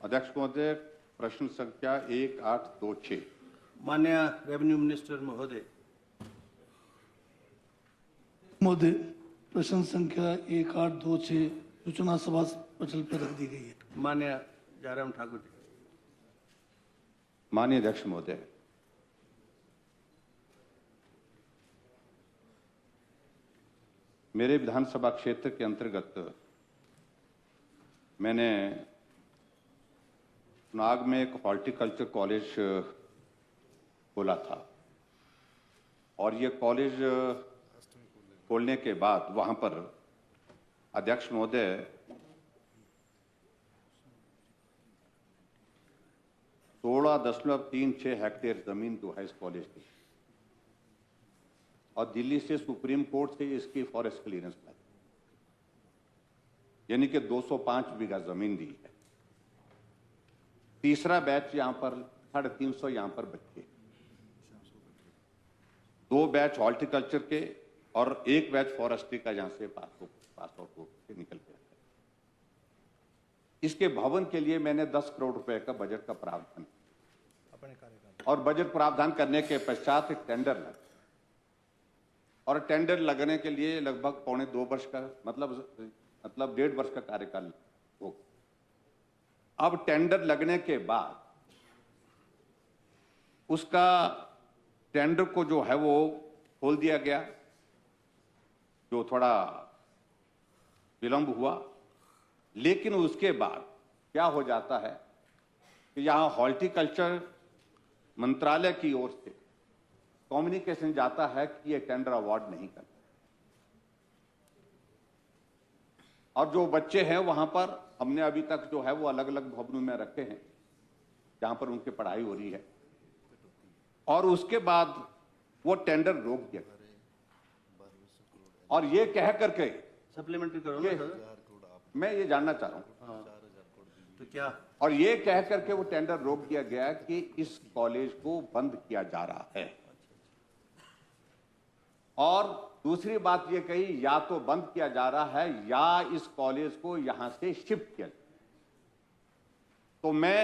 अध्यक्ष महोदय, प्रश्न संख्या 1826। माननीय रेवेन्यू मिनिस्टर महोदय। महोदय, प्रश्न संख्या 1826 सूचना सभा पटल पर रख दी गई है। माननीय जयराम ठाकुर जी। माननीय अध्यक्ष महोदय, मेरे विधानसभा क्षेत्र के अंतर्गत मैंने नाग में एक हॉर्टिकल्चर कॉलेज खोला था और ये कॉलेज खोलने के बाद वहां पर अध्यक्ष महोदय 16.36 हेक्टेयर जमीन जो है इस कॉलेज की, और दिल्ली से सुप्रीम कोर्ट से इसकी फॉरेस्ट क्लियरेंस पाई, यानी कि 205 बीघा जमीन दी है। तीसरा बैच यहां पर 350 यहां पर बच्चे, 2 बैच हॉर्टिकल्चर के और 1 बैच फॉरेस्ट्री का यहां से पास आउट होकर निकल गया है। इसके भवन के लिए मैंने 10 करोड़ रुपए का बजट का प्रावधान किया और बजट प्रावधान करने के पश्चात एक टेंडर लगा और टेंडर लगने के लिए लगभग 1.25 वर्ष का मतलब 1.5 वर्ष का कार्यकाल होगा। अब टेंडर लगने के बाद उसका टेंडर को जो है वो खोल दिया गया, जो थोड़ा विलंब हुआ। लेकिन उसके बाद क्या हो जाता है कि यहां हॉर्टिकल्चर मंत्रालय की ओर से कम्युनिकेशन जाता है कि ये टेंडर अवार्ड नहीं करता, और जो बच्चे हैं वहां पर हमने अभी तक जो है वो अलग अलग भवनों में रखे हैं जहां पर उनकी पढ़ाई हो रही है, और उसके बाद वो टेंडर रोक दिया और ये कह करके सप्लीमेंट्री करो ना सर। मैं ये जानना चाह रहा हूं। हाँ। तो क्या? और ये कह करके वो टेंडर रोक दिया गया कि इस कॉलेज को बंद किया जा रहा है, और दूसरी बात ये कही या तो बंद किया जा रहा है या इस कॉलेज को यहां से शिफ्ट किया। तो मैं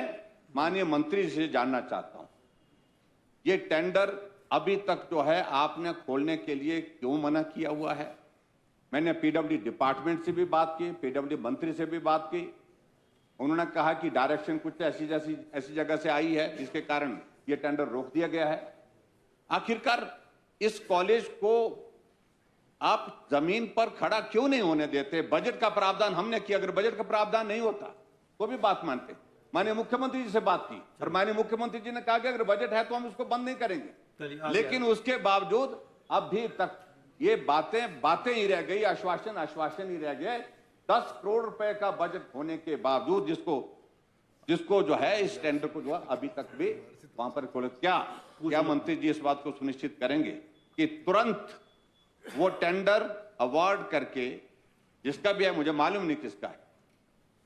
माननीय मंत्री से जानना चाहता हूं, ये टेंडर अभी तक जो है आपने खोलने के लिए क्यों मना किया हुआ है? मैंने पीडब्ल्यूडी डिपार्टमेंट से भी बात की, पीडब्ल्यूडी मंत्री से भी बात की। उन्होंने कहा कि डायरेक्शन कुछ ऐसी जगह से आई है जिसके कारण यह टेंडर रोक दिया गया है। आखिरकार इस कॉलेज को आप जमीन पर खड़ा क्यों नहीं होने देते? बजट का प्रावधान हमने किया, अगर बजट का प्रावधान नहीं होता तो भी बात मानते। माननीय मुख्यमंत्री जी से बात की और माननीय मुख्यमंत्री जी ने कहा कि अगर बजट है तो हम उसको बंद नहीं करेंगे, लेकिन उसके बावजूद अभी तक ये बातें ही रह गई, आश्वासन ही रह गए। 10 करोड़ रुपए का बजट होने के बावजूद जिसको जो है इस टेंडर को जो है अभी तक भी वहां पर खोले। क्या मंत्री जी इस बात को सुनिश्चित करेंगे कि तुरंत वो टेंडर अवार्ड करके, जिसका भी है मुझे मालूम नहीं किसका है,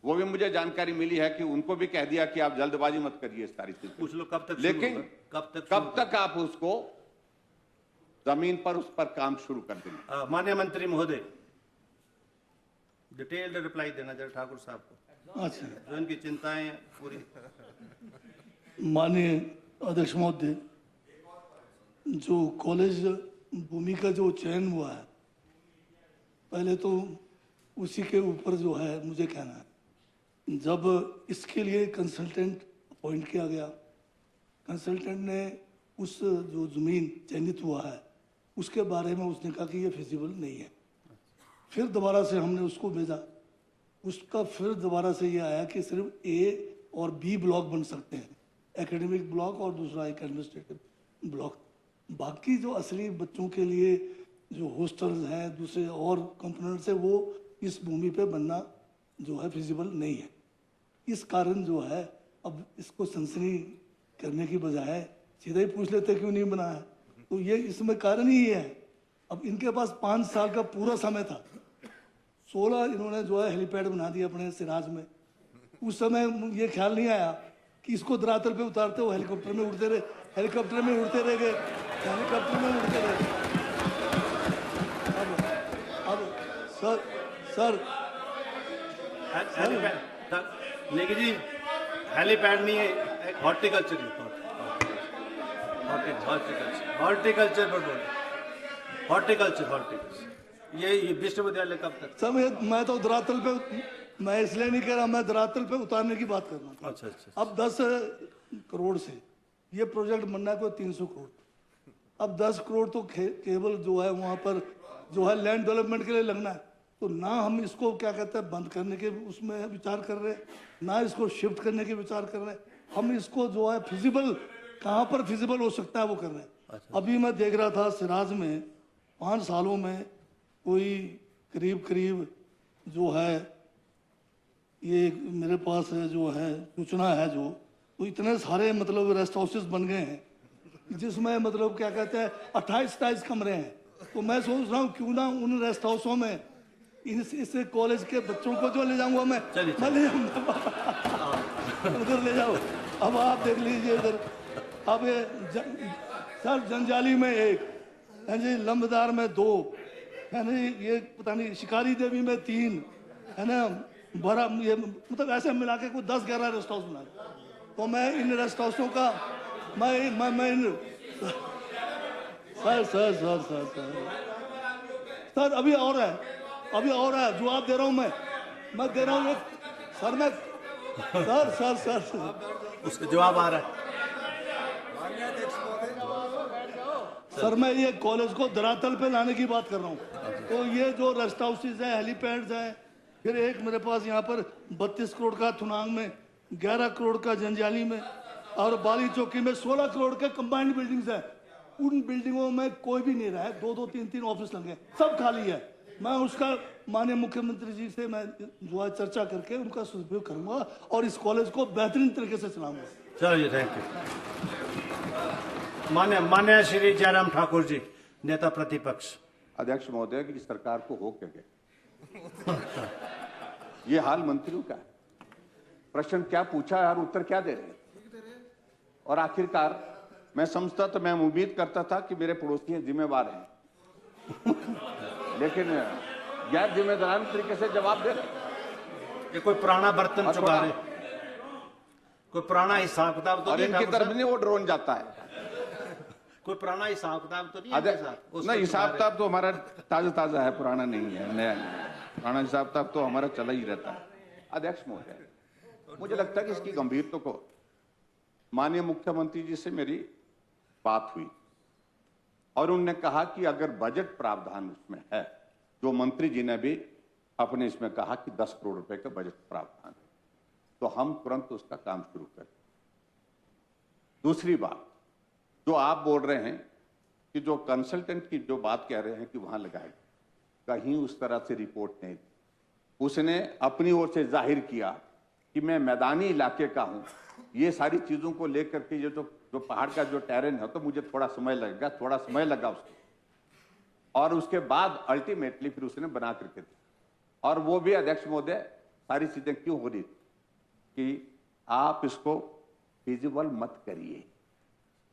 वो भी मुझे जानकारी मिली है कि उनको भी कह दिया कि आप जल्दबाजी मत करिए इस सारी चीज, पूछ लो कब तक, लेकिन कब तक आप उसको जमीन पर उस पर काम शुरू कर देंगे? माननीय मंत्री महोदय, डिटेल्ड रिप्लाई देना जरा ठाकुर साहब को। अच्छा, जो इनकी चिंताएं पूरी। माननीय अध्यक्ष महोदय, जो कॉलेज भूमि का जो चयन हुआ है, पहले तो उसी के ऊपर जो है मुझे कहना है, जब इसके लिए कंसल्टेंट अपॉइंट किया गया, कंसल्टेंट ने उस जो जमीन चयनित हुआ है उसके बारे में उसने कहा कि ये फिजिबल नहीं है। फिर दोबारा से हमने उसको भेजा, उसका फिर दोबारा से ये आया कि सिर्फ ए और बी ब्लॉक बन सकते हैं, एकेडमिक ब्लॉक और दूसरा एक एडमिनिस्ट्रेटिव ब्लॉक। बाकी जो असली बच्चों के लिए जो हॉस्टल्स हैं, दूसरे और कंपोनेंट्स है, वो इस भूमि पे बनना जो है फिजिबल नहीं है। इस कारण जो है अब इसको सनसनी करने की बजाय सीधा ही पूछ लेते क्यों नहीं बना है। तो ये इसमें कारण ही है। अब इनके पास 5 साल का पूरा समय था, 16 इन्होंने जो है हेलीपैड बना दिया अपने सिराज में। उस समय ये ख्याल नहीं आया कि इसको धरातल पे उतारते हो, हेलीकॉप्टर में उड़ते रहे, हेलीकॉप्टर में उड़ते रह गए, हेलीकॉप्टर में उड़ते रहे। अब सर नेगी जी, हेलीपैड नहीं है, हॉर्टिकल्चर हॉर्टिकल्चर पर बोल, हॉर्टिकल्चर ये विश्वविद्यालय कब तक? सब मैं तो धरातल पे, मैं इसलिए नहीं कह रहा, मैं धरातल पे उतारने की बात कर रहा हूँ। अच्छा। अब 10 करोड़ से ये प्रोजेक्ट बनना है कोई 300 करोड़। अब 10 करोड़ तो केवल जो है वहां पर जो है लैंड डेवलपमेंट के लिए लगना है। तो ना हम इसको क्या कहते हैं बंद करने के उसमें विचार कर रहे हैं, ना इसको शिफ्ट करने के विचार कर रहे हैं। हम इसको जो है फिजिबल, कहाँ पर फिजिबल हो सकता है वो कर रहे हैं। अभी मैं देख रहा था सिराज में 5 सालों में कोई करीब जो है, ये मेरे पास है जो है सूचना है जो, तो इतने सारे मतलब रेस्ट हाउसेस बन गए हैं जिसमें मतलब क्या कहते हैं 28-27 कमरे हैं। तो मैं सोच रहा हूँ क्यों ना उन रेस्ट हाउसों में इस कॉलेज के बच्चों को जो ले जाऊंगा मैं ले जाऊंगा उधर ले जाओ। अब आप देख लीजिए उधर, अब सर जंजाली में 1 है जी, लंबदार में 2 है ना, ये पता नहीं शिकारी देवी में 3 है ना, बड़ा ये मतलब ऐसे मिला के कोई 10-11 रेस्ट हाउस बना। तो मैं इन रेस्ट हाउसों का मैं इन सर अभी और है जो आप दे रहा हूं मैं दे रहा हूं सर, मैं सर उसका जवाब आ रहा है। सर मैं ये कॉलेज को धरातल पे लाने की बात कर रहा हूँ। तो ये जो रेस्ट हाउसेज है, हेलीपैड्स है, फिर एक मेरे पास यहाँ पर 32 करोड़ का थुनांग में, 11 करोड़ का जंजाली में और बाली चौकी में 16 करोड़ के कंबाइंड बिल्डिंग्स है। उन बिल्डिंगों में कोई भी नहीं रहा है, 2-2, 3-3 ऑफिस लगे, सब खाली है। मैं उसका माननीय मुख्यमंत्री जी से मैं जो है चर्चा करके उनका सदुपयोग करूंगा और इस कॉलेज को बेहतरीन तरीके से चलाऊंगा। चलिए, थैंक यू। मान्य श्री जयराम ठाकुर जी, नेता प्रतिपक्ष। अध्यक्ष महोदय की सरकार को हो क्या गया ये हाल मंत्रियों का है। प्रश्न क्या पूछा है और उत्तर क्या दे रहे हैं। और आखिरकार मैं समझता तो मैं उम्मीद करता था कि मेरे पड़ोसी जिम्मेवार हैं लेकिन गैर जिम्मेदारान तरीके से जवाब दे रहे। ये कोई पुराना बर्तन चुका रहे, कोई पुराना हिसाब किताब तो नहीं, इनकी तरफ नहीं वो ड्रोन जाता है, कोई पुराना हिसाब किताब तो नहीं नहीं, हिसाब किताब तो हमारा ताजा है, पुराना नहीं है, नया नहीं। पुराना हिसाब किताब तो हमारा चला ही रहता है। अध्यक्ष महोदय, मुझे लगता है कि इसकी गंभीरता को माननीय मुख्यमंत्री जी से मेरी बात हुई और उन्होंने कहा कि अगर बजट प्रावधान उसमें है, जो मंत्री जी ने भी अपने इसमें कहा कि 10 करोड़ रुपए का बजट प्रावधान है, तो हम तुरंत उसका काम शुरू करें। दूसरी बात, जो आप बोल रहे हैं कि जो कंसल्टेंट की जो बात कह रहे हैं कि वहां लगाए, कहीं उस तरह से रिपोर्ट नहीं दी। उसने अपनी ओर से जाहिर किया कि मैं मैदानी इलाके का हूं, ये सारी चीजों को लेकर के ये जो पहाड़ का जो टेरेन है तो मुझे थोड़ा समय लगा उसको, और उसके बाद अल्टीमेटली फिर उसने बना करके दी। और वो भी अध्यक्ष महोदय सारी चीजें क्यों हो रही थी कि आप इसको फिजिबल मत करिए,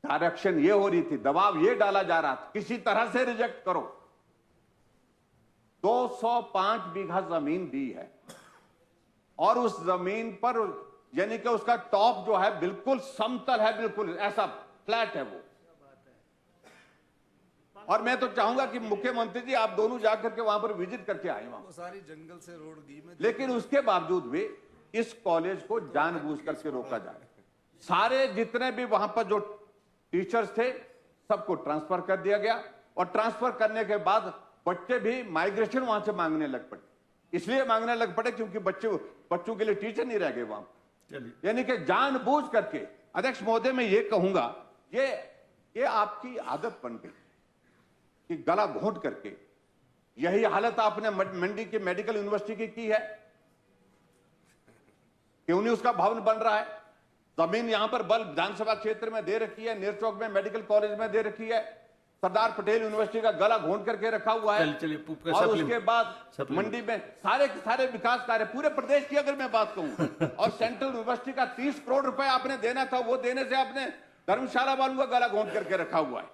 डायरेक्शन ये हो रही थी, दबाव ये डाला जा रहा था किसी तरह से रिजेक्ट करो। 205 बीघा जमीन दी है और उस जमीन पर यानी कि उसका टॉप जो है बिल्कुल समतल है, बिल्कुल ऐसा फ्लैट है वो। और मैं तो चाहूंगा कि मुख्यमंत्री जी आप दोनों जाकर के वहां पर विजिट करके आए, वहां सारी जंगल से रोड दी में, लेकिन उसके बावजूद भी इस कॉलेज को जानबूझ करके रोका जाए। सारे जितने भी वहां पर जो टीचर्स थे सबको ट्रांसफर कर दिया गया और ट्रांसफर करने के बाद बच्चे भी माइग्रेशन वहां से मांगने लग पड़े। इसलिए मांगने लग पड़े क्योंकि बच्चों के लिए टीचर नहीं रह गए वहां। यानी कि जानबूझ करके, अध्यक्ष महोदय मैं ये कहूंगा, ये आपकी आदत बन गई कि गला घोंट करके, यही हालत आपने मंडी की मेडिकल यूनिवर्सिटी की है। क्यों नहीं उसका भवन बन रहा है? जमीन यहां पर बल विधानसभा क्षेत्र में दे रखी है, नेरचौक में मेडिकल कॉलेज में दे रखी है, सरदार पटेल यूनिवर्सिटी का गला घोंट करके रखा हुआ है। और उसके बाद मंडी में सारे के सारे विकास कार्य पूरे प्रदेश की अगर मैं बात कहूं, और सेंट्रल यूनिवर्सिटी का 30 करोड़ रुपए आपने देना था, वो देने से आपने धर्मशाला वालों का गला घोंट करके रखा हुआ है।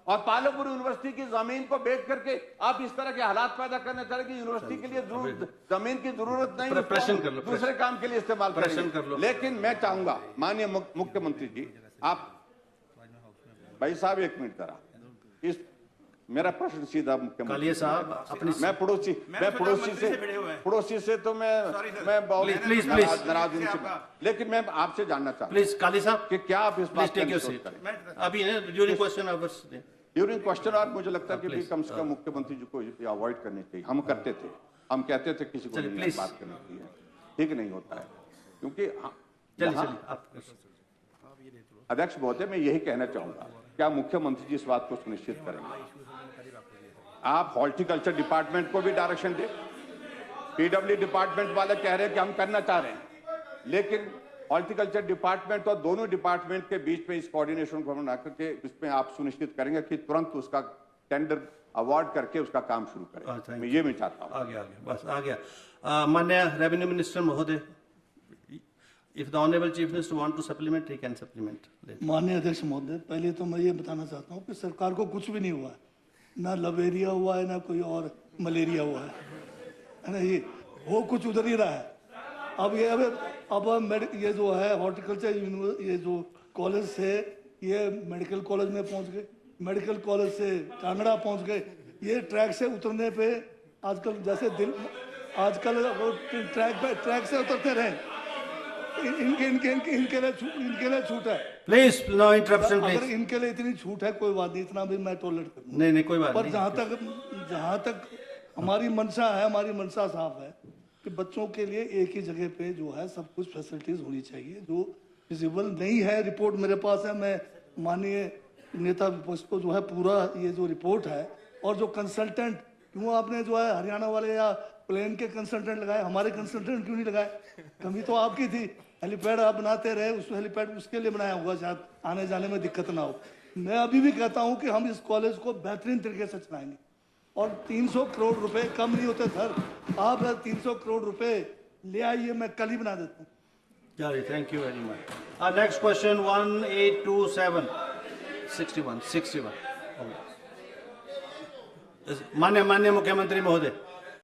और पालमपुर यूनिवर्सिटी की जमीन को बेच करके आप इस तरह के हालात पैदा करना चाह रहे कि यूनिवर्सिटी के लिए जमीन की जरूरत नहीं, प्रश्न कर लो, दूसरे काम के लिए इस्तेमाल प्रश्न कर लो। करेंगे। लेकिन मैं चाहूंगा माननीय मुख्यमंत्री जी, आप भाई साहब 1 मिनट जरा, इस मेरा प्रश्न सीधा मुख्यमंत्री कालिया साहब अपनी मैं पड़ोसी से तो मैं बहुत प्लीज नाराज इनसे, लेकिन मैं आपसे जानना चाहता हूं प्लीज काली साहब कि क्या आप इस बात टेक योर सीट अभी during question hours during question और मुझे लगता है कि भी कम से कम मुख्यमंत्री जी को अवॉइड करनी चाहिए। हम करते थे, हम कहते थे किसी को नहीं please। बात करनी चाहिए, ठीक नहीं होता है, क्योंकि चलिए आप अध्यक्ष महोदय मैं यही कहना चाहूंगा, क्या मुख्यमंत्री जी इस बात को सुनिश्चित करेंगे? आप हॉर्टिकल्चर डिपार्टमेंट को भी डायरेक्शन दें। पीडब्ल्यू डिपार्टमेंट वाले कह रहे हैं कि हम करना चाह रहे हैं, लेकिन हॉर्टिकल्चर डिपार्टमेंट और दोनों डिपार्टमेंट के बीच में इस कोऑर्डिनेशन को बना करके इसमें आप सुनिश्चित करेंगे कि तुरंत उसका टेंडर अवार्ड करके उसका काम शुरू करें। मैं ये मैं चाहता हूँ। आगे बस आ गया। माननीय रेवेन्यू मिनिस्टर महोदय, if the honourable chief minister want to supplement he can supplement. माननीय अध्यक्ष महोदय, पहले तो मैं ये बताना चाहता हूँ कि सरकार को कुछ भी नहीं हुआ है, ना लवेरिया हुआ है ना कोई और मलेरिया हुआ है ना, ये वो कुछ उधर ही रहा है। अब ये जो है हॉर्टिकल्चर ये जो कॉलेज से ये मेडिकल कॉलेज में पहुंच गए, मेडिकल कॉलेज से कांगड़ा पहुंच गए। ये ट्रैक से उतरने पे आजकल जैसे आजकल वो ट्रैक से उतरते रहे, इनके लिए छूट है। Please no interruption please. अगर इनके लिए इतनी छूट है कोई बात नहीं, इतना भी मैं टॉलरेट करूंगा। नहीं कोई बात पर नहीं। जहाँ तक हमारी मंशा है, हमारी मंशा साफ है कि बच्चों के लिए एक ही जगह पे जो है सब कुछ फैसिलिटीज होनी चाहिए, जो विजिबल नहीं है। रिपोर्ट मेरे पास है, मैं माननीय नेता विपक्ष को जो है पूरा ये जो रिपोर्ट है, और जो कंसल्टेंट क्यों आपने जो है हरियाणा वाले या प्लेन के कंसल्टेंट लगाए, हमारे कंसल्टेंट क्यों नहीं लगाए? कमी तो आपकी थी। हेलीपैड आप बनाते रहे, उस हेलीपैड उसके लिए बनाया होगा, शायद आने जाने में दिक्कत ना हो। मैं अभी भी कहता हूं कि हम इस कॉलेज को बेहतरीन तरीके से चलाएंगे, और 300 करोड़ रुपए कम नहीं होते सर। आप 300 करोड़ रुपए ले आइए, मैं कल ही बना देता हूँ। Jari, thank you very much. Next question 1827 61 मान्य मुख्यमंत्री महोदय।